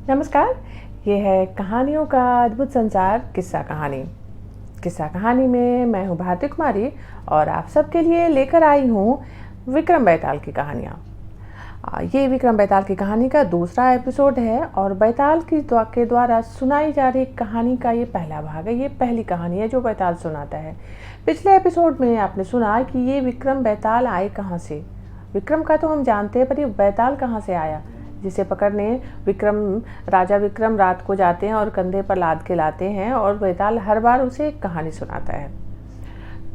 नमस्कार। ये है कहानियों का अद्भुत संसार किस्सा कहानी। किस्सा कहानी में मैं हूँ भारती कुमारी और आप सबके लिए लेकर आई हूँ विक्रम बेताल की कहानियाँ। ये विक्रम बेताल की कहानी का दूसरा एपिसोड है और बेताल के द्वारा सुनाई जा रही कहानी का ये पहला भाग है। ये पहली कहानी है जो बेताल सुनाता है। पिछले एपिसोड में आपने सुना कि ये विक्रम बेताल आए कहाँ से। विक्रम का तो हम जानते हैं, पर ये बेताल कहाँ से आया जिसे पकड़ने राजा विक्रम रात को जाते हैं और कंधे पर लाद के लाते हैं और बेताल हर बार उसे एक कहानी सुनाता है।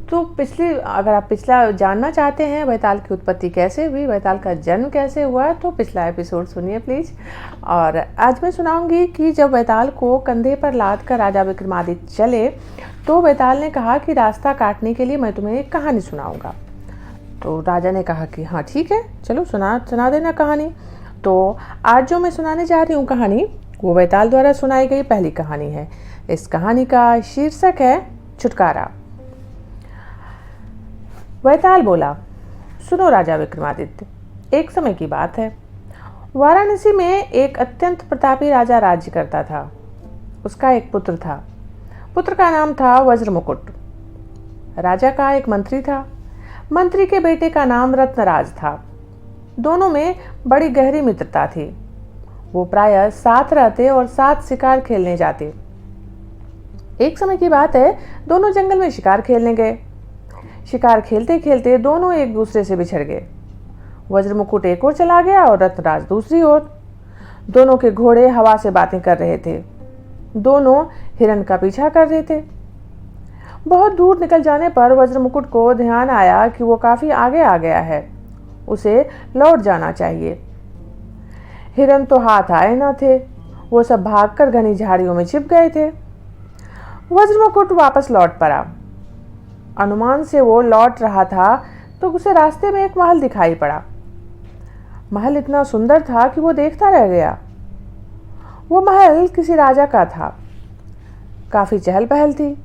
तो अगर आप पिछला जानना चाहते हैं बेताल की उत्पत्ति कैसे हुई, बेताल का जन्म कैसे हुआ, तो पिछला एपिसोड सुनिए प्लीज़। और आज मैं सुनाऊंगी कि जब बेताल को कंधे पर लाद कर राजा विक्रमादित्य चले तो बेताल ने कहा कि रास्ता काटने के लिए मैं तुम्हें एक कहानी सुनाऊंगा। तो राजा ने कहा कि हाँ ठीक है, चलो सुना देना कहानी। तो आज जो मैं सुनाने जा रही हूँ कहानी वो बेताल द्वारा सुनाई गई पहली कहानी है। इस कहानी का शीर्षक है छुटकारा। बेताल बोला, सुनो राजा विक्रमादित्य, एक समय की बात है। वाराणसी में एक अत्यंत प्रतापी राजा राज्य करता था। उसका एक पुत्र था। पुत्र का नाम था वज्रमुकुट। राजा का एक मंत्री था। मंत्री के बेटे का नाम रत्नराज था। दोनों में बड़ी गहरी मित्रता थी। वो प्रायः साथ रहते और साथ शिकार खेलने जाते। एक समय की बात है, दोनों जंगल में शिकार खेलने गए। शिकार खेलते खेलते दोनों एक दूसरे से बिछड़ गए। वज्रमुकुट एक ओर चला गया और रत्नराज दूसरी ओर। दोनों के घोड़े हवा से बातें कर रहे थे। दोनों हिरण का पीछा कर रहे थे। बहुत दूर निकल जाने पर वज्रमुकुट को ध्यान आया कि वो काफी आगे आ गया है, उसे लौट जाना चाहिए। हिरण तो हाथ आए न थे, वो सब भागकर घनी झाड़ियों में छिप गए थे। वज्रमुकुट वापस लौट पड़ा। अनुमान से वो लौट रहा था तो उसे रास्ते में एक महल दिखाई पड़ा। महल इतना सुंदर था कि वो देखता रह गया। वो महल किसी राजा का था। काफी चहल पहल थी।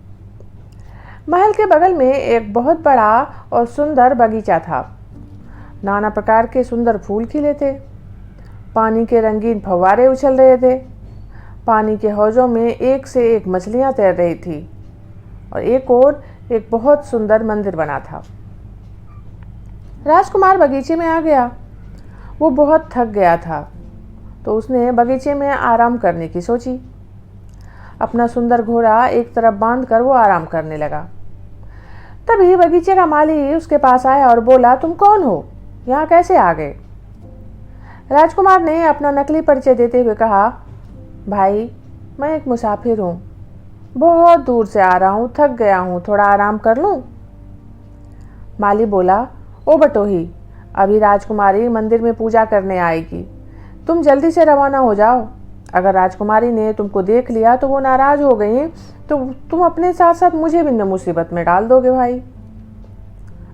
महल के बगल में एक बहुत बड़ा और सुंदर बगीचा था। नाना प्रकार के सुंदर फूल खिले थे। पानी के रंगीन फव्वारे उछल रहे थे। पानी के हौजों में एक से एक मछलियां तैर रही थी और एक और एक बहुत सुंदर मंदिर बना था। राजकुमार बगीचे में आ गया। वो बहुत थक गया था तो उसने बगीचे में आराम करने की सोची। अपना सुंदर घोड़ा एक तरफ बांधकर वो आराम करने लगा। तभी बगीचे का माली उसके पास आया और बोला, तुम कौन हो, यहाँ कैसे आ गए? राजकुमार ने अपना नकली परिचय देते हुए कहा, भाई मैं एक मुसाफिर हूँ, बहुत दूर से आ रहा हूँ, थक गया हूँ, थोड़ा आराम कर लूँ। माली बोला, ओ बटोही, अभी राजकुमारी मंदिर में पूजा करने आएगी, तुम जल्दी से रवाना हो जाओ। अगर राजकुमारी ने तुमको देख लिया तो वो नाराज हो गई तो तुम अपने साथ साथ मुझे भी मुसीबत में डाल दोगे भाई।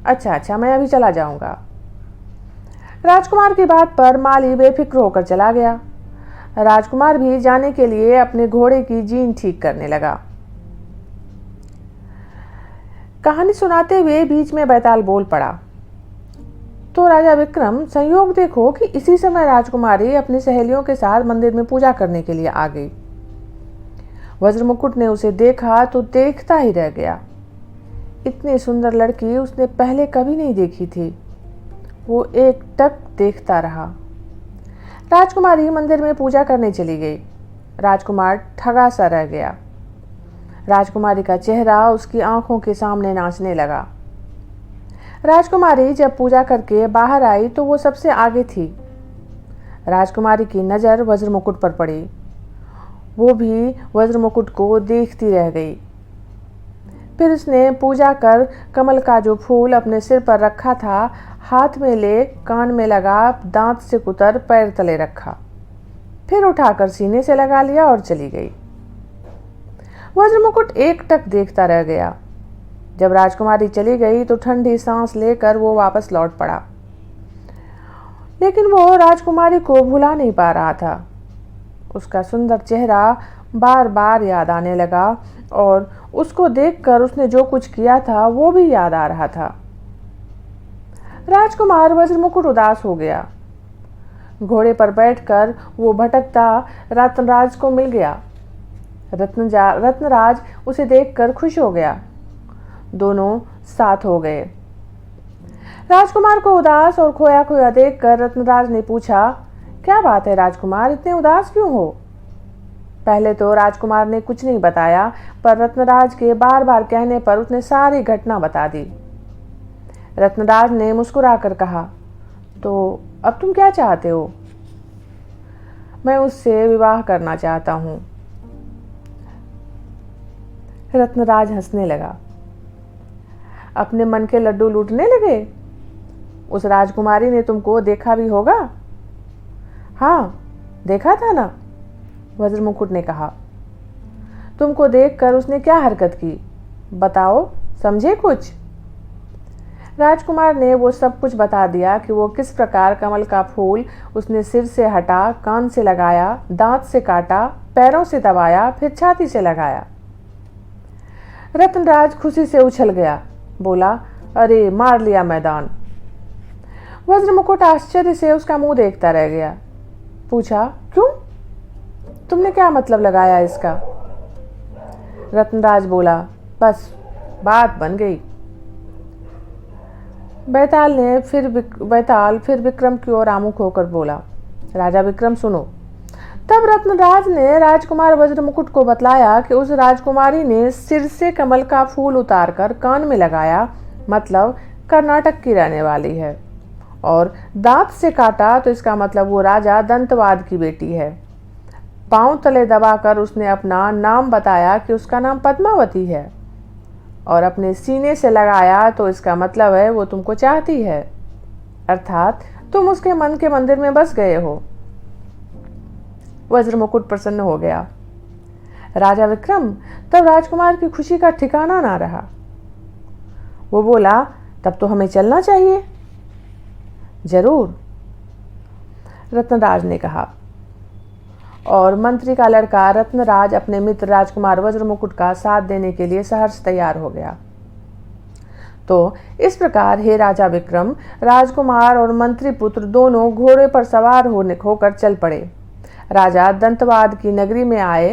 अच्छा, मैं अभी चला जाऊंगा। राजकुमार की बात पर माली बेफिक्र होकर चला गया। राजकुमार भी जाने के लिए अपने घोड़े की जीन ठीक करने लगा। कहानी सुनाते हुए बीच में बेताल बोल पड़ा, तो राजा विक्रम, संयोग देखो कि इसी समय राजकुमारी अपनी सहेलियों के साथ मंदिर में पूजा करने के लिए आ गई। वज्रमुकुट ने उसे देखा तो देखता ही रह गया। इतनी सुंदर लड़की उसने पहले कभी नहीं देखी थी। वो एकटक देखता रहा। राजकुमारी मंदिर में पूजा करने चली गई। राजकुमार ठगा सा रह गया। राजकुमारी का चेहरा उसकी आंखों के सामने नाचने लगा। राजकुमारी जब पूजा करके बाहर आई तो वो सबसे आगे थी। राजकुमारी की नज़र वज्रमुकुट पर पड़ी। वो भी वज्रमुकुट को देखती रह गई। फिर उसने पूजा कर कमल का जो फूल अपने सिर पर रखा था हाथ में ले, कान में लगा, दांत से कुतर पैर तले रखा, फिर उठाकर सीने से लगा लिया और चली गई। वज्रमुकुट एकटक देखता रह गया। जब राजकुमारी चली गई तो ठंडी सांस लेकर वो वापस लौट पड़ा, लेकिन वो राजकुमारी को भुला नहीं पा रहा था। उसका सुंदर चेहरा बार बार याद आने लगा और उसको देखकर उसने जो कुछ किया था वो भी याद आ रहा था। राजकुमार वज्रमुकुट उदास हो गया। घोड़े पर बैठकर वो भटकता रत्नराज को मिल गया। रत्नराज उसे देखकर खुश हो गया। दोनों साथ हो गए। राजकुमार को उदास और खोया खोया देखकर रत्नराज ने पूछा, क्या बात है राजकुमार, इतने उदास क्यों हो? पहले तो राजकुमार ने कुछ नहीं बताया, पर रत्नराज के बार बार कहने पर उसने सारी घटना बता दी। रत्नराज ने मुस्कुराकर कहा, तो अब तुम क्या चाहते हो? मैं उससे विवाह करना चाहता हूं। रत्नराज हंसने लगा। अपने मन के लड्डू लूटने लगे? उस राजकुमारी ने तुमको देखा भी होगा? हाँ, देखा था ना, वज्र मुकुट ने कहा। तुमको देखकर उसने क्या हरकत की, बताओ, समझे कुछ? राजकुमार ने वो सब कुछ बता दिया कि वो किस प्रकार कमल का फूल उसने सिर से हटा, कान से लगाया, दांत से काटा, पैरों से दबाया, फिर छाती से लगाया। रत्नराज खुशी से उछल गया, बोला, अरे मार लिया मैदान। वज्र मुकुट आश्चर्य से उसका मुंह देखता रह गया। पूछा, क्यों? तुमने क्या मतलब लगाया इसका? रत्नराज बोला, बस बात बन गई। बैताल फिर विक्रम की ओर आमुख होकर बोला, राजा विक्रम सुनो। तब रत्नराज ने राजकुमार वज्र मुकुट को बतलाया कि उस राजकुमारी ने सिर से कमल का फूल उतारकर कान में लगाया, मतलब कर्नाटक की रहने वाली है, और दांत से काटा तो इसका मतलब वो राजा दंतवाद की बेटी है। पांव तले दबाकर उसने अपना नाम बताया कि उसका नाम पद्मावती है, और अपने सीने से लगाया तो इसका मतलब है वो तुमको चाहती है, अर्थात तुम उसके मन के मंदिर में बस गए हो। वज्र मुकुट प्रसन्न हो गया। राजा विक्रम, तब राजकुमार की खुशी का ठिकाना ना रहा। वो बोला, तब तो हमें चलना चाहिए। जरूर, रत्नराज ने कहा। और मंत्री का लड़का रत्नराज अपने मित्र राजकुमार वज्र मुकुट का साथ देने के लिए सहर्ष तैयार हो गया। तो इस प्रकार हे राजा विक्रम, राजकुमार और मंत्री पुत्र दोनों घोड़े पर सवार होकर चल पड़े। राजा दंतवाद की नगरी में आए।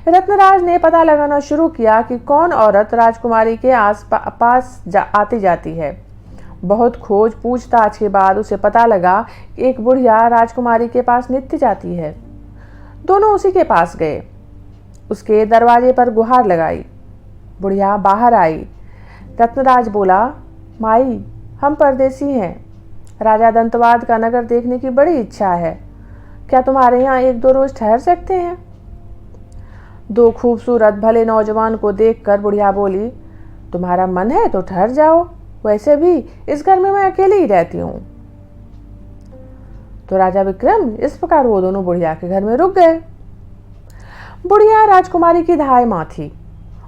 रत्नराज ने पता लगाना शुरू किया कि कौन औरत राजकुमारी के पास आती जाती है। बहुत खोज पूछताछ के बाद उसे पता लगा कि एक बुढ़िया राजकुमारी के पास नित्य जाती है। दोनों उसी के पास गए, उसके दरवाजे पर गुहार लगाई। बुढ़िया बाहर आई। रत्नराज बोला, माई, हम परदेसी हैं, राजा दंतवाद का नगर देखने की बड़ी इच्छा है, क्या तुम्हारे यहाँ 1-2 रोज ठहर सकते हैं? दो खूबसूरत भले नौजवान को देखकर बुढ़िया बोली, तुम्हारा मन है तो ठहर जाओ, वैसे भी इस घर में मैं अकेली ही रहती हूँ। तो राजा विक्रम इस प्रकार वो दोनों बुढ़िया के घर में रुक गए। बुढ़िया राजकुमारी की धाय माँ थी।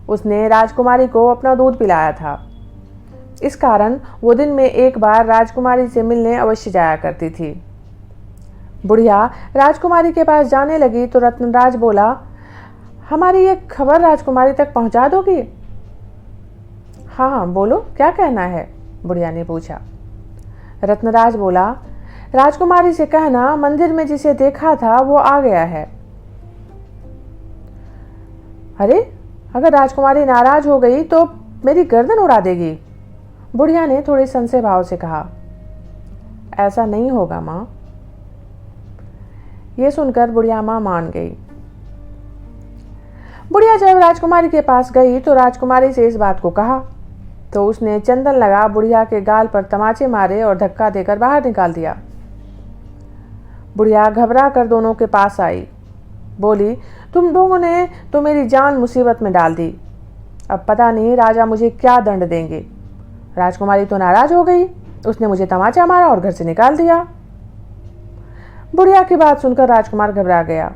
उसने राजकुमारी को अपना दूध पिलाया था। इस कारण वो दिन में एक बार राजकुमारी से मिलने अवश्य जाया करती थी। बुढ़िया राजकुमारी के पास जाने लगी तो रत्नराज बोला, हमारी ये खबर राजकुमारी तक पहुंचा दोगी? हाँ हाँ, बोलो, क्या कहना है? बुढ़िया ने पूछा। रत्नराज बोला, राजकुमारी से कहना मंदिर में जिसे देखा था वो आ गया है। अरे, अगर राजकुमारी नाराज हो गई तो मेरी गर्दन उड़ा देगी, बुढ़िया ने थोड़े संशय भाव से कहा। ऐसा नहीं होगा माँ। ये सुनकर बुढ़िया माँ मान गई। बुढ़िया जब राजकुमारी के पास गई तो राजकुमारी से इस बात को कहा, तो उसने चंदन लगा बुढ़िया के गाल पर तमाचे मारे और धक्का देकर बाहर निकाल दिया। बुढ़िया घबरा कर दोनों के पास आई, बोली, तुम लोगों ने तो मेरी जान मुसीबत में डाल दी। अब पता नहीं राजा मुझे क्या दंड देंगे। राजकुमारी तो नाराज हो गई, उसने मुझे तमाचा मारा और घर से निकाल दिया। बुढ़िया की बात सुनकर राजकुमार घबरा गया।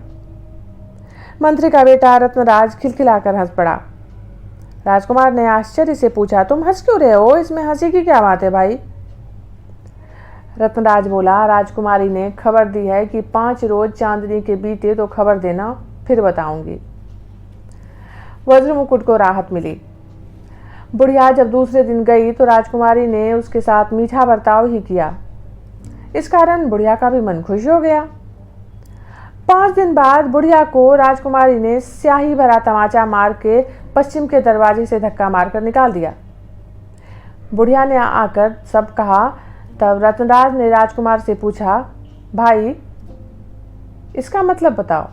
मंत्री का बेटा रत्नराज खिलखिलाकर हंस पड़ा। राजकुमार ने आश्चर्य से पूछा, तुम हंस क्यों रहे हो? इसमें हंसी की क्या बात है भाई? रत्नराज बोला, राजकुमारी ने खबर दी है कि 5 रोज चांदनी के बीते तो खबर देना, फिर बताऊंगी। वज्र मुकुट को राहत मिली। बुढ़िया जब दूसरे दिन गई तो राजकुमारी ने उसके साथ मीठा बर्ताव ही किया। इस कारण बुढ़िया का भी मन खुश हो गया। 5 दिन बाद बुढ़िया को राजकुमारी ने स्याही भरा तमाचा मार के पश्चिम के दरवाजे से धक्का मारकर निकाल दिया। बुढ़िया ने आकर सब कहा। तब रत्नराज ने राजकुमार से पूछा, भाई इसका मतलब बताओ।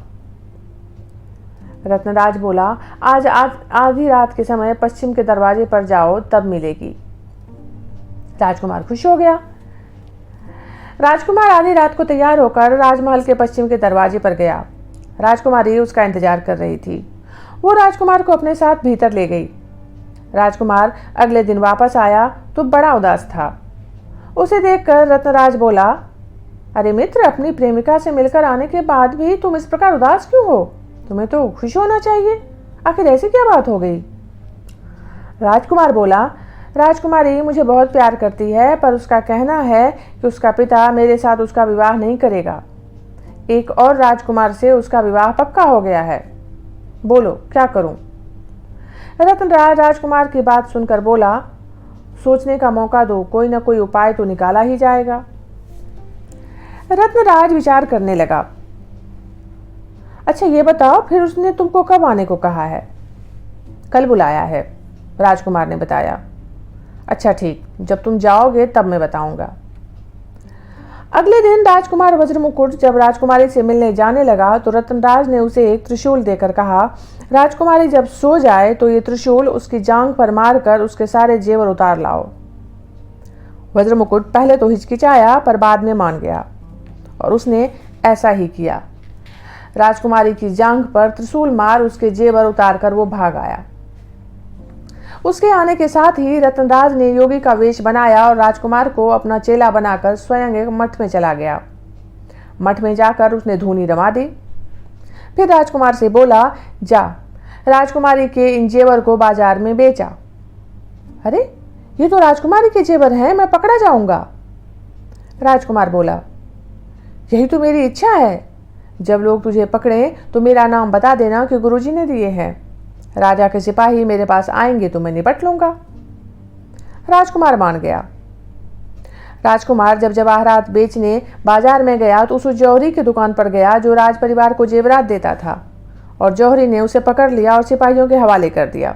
रत्नराज बोला, आज आधी रात के समय पश्चिम के दरवाजे पर जाओ, तब मिलेगी। राजकुमार खुश हो गया। राजकुमार आधी रात को तैयार होकर राजमहल के पश्चिम के दरवाजे पर गया। राजकुमारी उसका इंतजार कर रही थी। वो राजकुमार को अपने साथ भीतर ले गई। राजकुमार अगले दिन वापस आया तो बड़ा उदास था। उसे देखकर रत्नराज बोला, अरे मित्र, अपनी प्रेमिका से मिलकर आने के बाद भी तुम इस प्रकार उदास क्यों हो? तुम्हें तो खुश होना चाहिए। आखिर ऐसी क्या बात हो गई? राजकुमार बोला, राजकुमारी मुझे बहुत प्यार करती है, पर उसका कहना है कि उसका पिता मेरे साथ उसका विवाह नहीं करेगा। एक और राजकुमार से उसका विवाह पक्का हो गया है। बोलो क्या करूं? रत्नराज राजकुमार की बात सुनकर बोला, सोचने का मौका दो, कोई ना कोई उपाय तो निकाला ही जाएगा। रत्नराज विचार करने लगा। अच्छा ये बताओ, फिर उसने तुमको कब आने को कहा है? कल बुलाया है, राजकुमार ने बताया। अच्छा ठीक, जब तुम जाओगे तब मैं बताऊंगा। अगले दिन राजकुमार वज्रमुकुट जब राजकुमारी से मिलने जाने लगा तो रत्नराज ने उसे एक त्रिशूल देकर कहा, राजकुमारी जब सो जाए तो ये त्रिशूल उसकी जांघ पर मारकर उसके सारे जेवर उतार लाओ। वज्रमुकुट पहले तो हिचकिचाया, पर बाद में मान गया और उसने ऐसा ही किया। राजकुमारी की जांघ पर त्रिशूल मार उसके जेवर उतार कर वो भाग आया। उसके आने के साथ ही रत्नराज ने योगी का वेश बनाया और राजकुमार को अपना चेला बनाकर स्वयं एक मठ में चला गया। मठ में जाकर उसने धूनी रमा दी। फिर राजकुमार से बोला, जा राजकुमारी के इन जेवर को बाजार में बेचा। अरे ये तो राजकुमारी के जेवर हैं, मैं पकड़ा जाऊंगा। राजकुमार बोला, यही तो मेरी इच्छा है। जब लोग तुझे पकड़े तो मेरा नाम बता देना कि गुरुजी ने दिए हैं। राजा के सिपाही मेरे पास आएंगे तो मैं निपट लूंगा। राजकुमार मान गया। राजकुमार जब जवाहरात बेचने बाजार में गया तो उस जौहरी की दुकान पर गया जो राज परिवार को जेवरात देता था, और जौहरी ने उसे पकड़ लिया और सिपाहियों के हवाले कर दिया।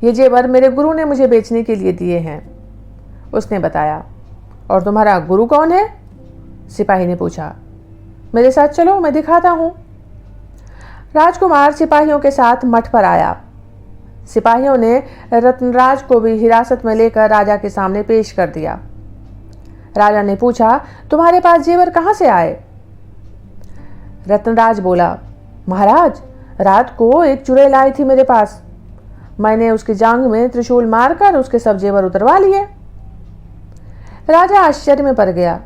ये जेवर मेरे गुरु ने मुझे बेचने के लिए दिए हैं, उसने बताया। और तुम्हारा गुरु कौन है? सिपाही ने पूछा। मेरे साथ चलो, मैं दिखाता हूं। राजकुमार सिपाहियों के साथ मठ पर आया। सिपाहियों ने रत्नराज को भी हिरासत में लेकर राजा के सामने पेश कर दिया। राजा ने पूछा, तुम्हारे पास जेवर कहां से आए? रत्नराज बोला, महाराज रात को एक चुड़ैल आई थी मेरे पास। मैंने उसकी जांघ में त्रिशूल मारकर उसके सब जेवर उतरवा लिए। राजा आश्चर्य में पड़ गया।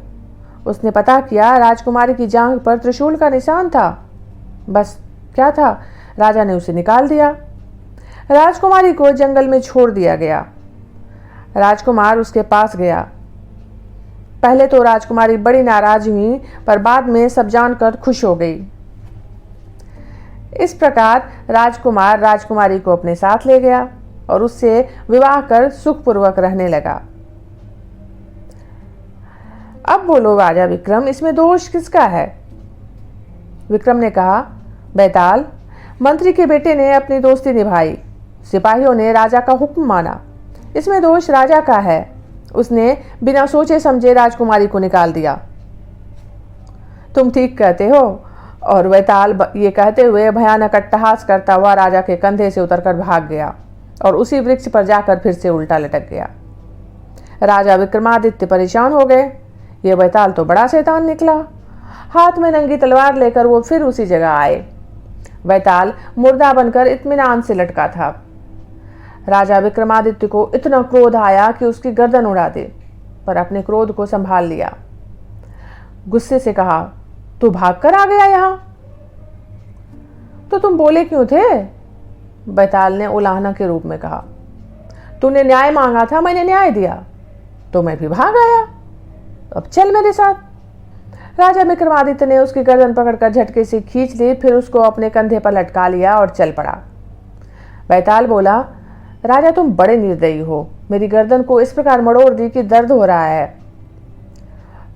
उसने पता किया राजकुमारी की जांघ पर त्रिशूल का निशान था। बस क्या था, राजा ने उसे निकाल दिया। राजकुमारी को जंगल में छोड़ दिया गया। राजकुमार उसके पास गया। पहले तो राजकुमारी बड़ी नाराज हुई, पर बाद में सब जानकर खुश हो गई। इस प्रकार राजकुमार राजकुमारी को अपने साथ ले गया और उससे विवाह कर सुखपूर्वक रहने लगा। अब बोलो राजा विक्रम, इसमें दोष किसका है? विक्रम ने कहा, बैताल, मंत्री के बेटे ने अपनी दोस्ती निभाई, सिपाहियों ने राजा का हुक्म माना, इसमें दोष राजा का है। उसने बिना सोचे समझे राजकुमारी को निकाल दिया। तुम ठीक कहते हो। और बैताल ये कहते हुए भयानक अट्टहास करता हुआ राजा के कंधे से उतरकर भाग गया और उसी वृक्ष पर जाकर फिर से उल्टा लटक गया। राजा विक्रमादित्य परेशान हो गए। ये बैताल तो बड़ा शैतान निकला। हाथ में नंगी तलवार लेकर वो फिर उसी जगह आए। बैताल मुर्दा बनकर इत्मीनान से लटका था। राजा विक्रमादित्य को इतना क्रोध आया कि उसकी गर्दन उड़ा दे, पर अपने क्रोध को संभाल लिया। गुस्से से कहा, तू भागकर आ गया यहां? तो तुम बोले क्यों थे? बैताल ने उलाहना के रूप में कहा। तूने न्याय मांगा था, मैंने न्याय दिया, तो मैं भी भाग आया। अब चल मेरे साथ। राजा विक्रमादित्य ने उसकी गर्दन पकड़कर झटके से खींच ली, फिर उसको अपने कंधे पर लटका लिया और चल पड़ा। बैताल बोला, राजा तुम बड़े निर्दयी हो, मेरी गर्दन को इस प्रकार मड़ोड़ दी कि दर्द हो रहा है।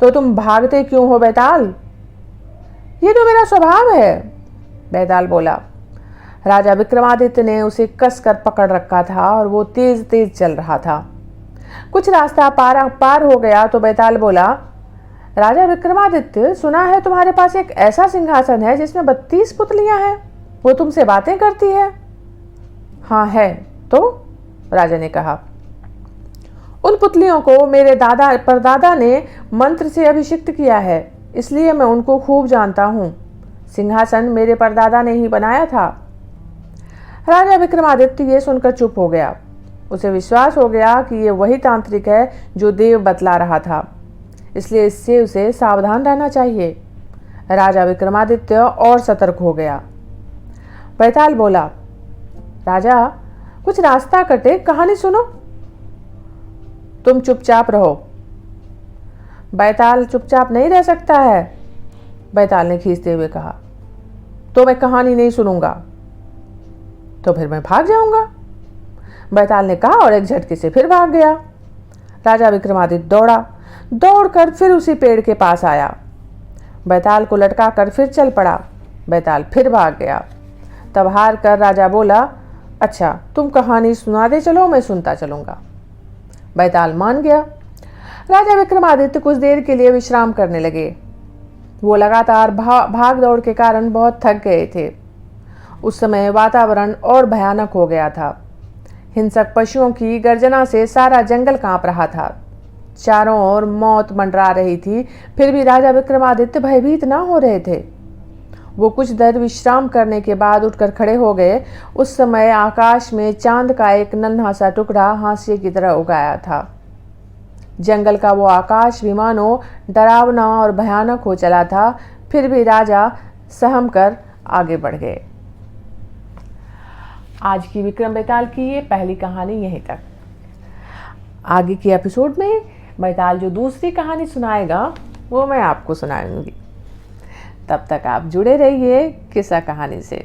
तो तुम भागते क्यों हो बैताल? ये तो मेरा स्वभाव है, बैताल बोला। राजा विक्रमादित्य ने उसे कसकर पकड़ रखा था और वो तेज तेज चल रहा था। कुछ रास्ता पार हो गया तो बैताल बोला, राजा विक्रमादित्य, सुना है तुम्हारे पास एक ऐसा सिंहासन है जिसमें 32 पुतलियां हैं, वो तुमसे बातें करती है। हाँ है तो, राजा ने कहा। उन पुतलियों को मेरे दादा परदादा ने मंत्र से अभिषिक्त किया है, इसलिए मैं उनको खूब जानता हूँ। सिंहासन मेरे परदादा ने ही बनाया था। राजा विक्रमादित्य ये सुनकर चुप हो गया। उसे विश्वास हो गया कि ये वही तांत्रिक है जो देव बतला रहा था, इसलिए इससे उसे सावधान रहना चाहिए। राजा विक्रमादित्य और सतर्क हो गया। बैताल बोला, राजा कुछ रास्ता कटे, कहानी सुनो। तुम चुपचाप रहो। बैताल चुपचाप नहीं रह सकता है, बैताल ने खींचते हुए कहा। तो मैं कहानी नहीं सुनूंगा। तो फिर मैं भाग जाऊंगा, बैताल ने कहा और एक झटके से फिर भाग गया। राजा विक्रमादित्य दौड़कर फिर उसी पेड़ के पास आया। बैताल को लटका कर फिर चल पड़ा। बैताल फिर भाग गया। तब हार कर राजा बोला, अच्छा तुम कहानी सुना दे चलो, मैं सुनता चलूंगा। बैताल मान गया। राजा विक्रमादित्य कुछ देर के लिए विश्राम करने लगे। वो लगातार भाग दौड़ के कारण बहुत थक गए थे। उस समय वातावरण और भयानक हो गया था। हिंसक पशुओं की गर्जना से सारा जंगल कांप रहा था। चारों ओर मौत मंडरा रही थी, फिर भी राजा विक्रमादित्य भयभीत ना हो रहे थे। वो कुछ देर विश्राम करने के बाद उठकर खड़े हो गए। उस समय आकाश में चांद का एक नन्हा सा टुकड़ा हाशिए की तरह उगाया था। जंगल का वो आकाश भी मानो डरावना और भयानक हो चला था, फिर भी राजा सहम कर आगे बढ़ गए। आज की विक्रम बेताल की ये पहली कहानी यहीं तक। आगे के एपिसोड में बैताल जो दूसरी कहानी सुनाएगा वो मैं आपको सुनाऊंगी। तब तक आप जुड़े रहिए किस्सा कहानी से।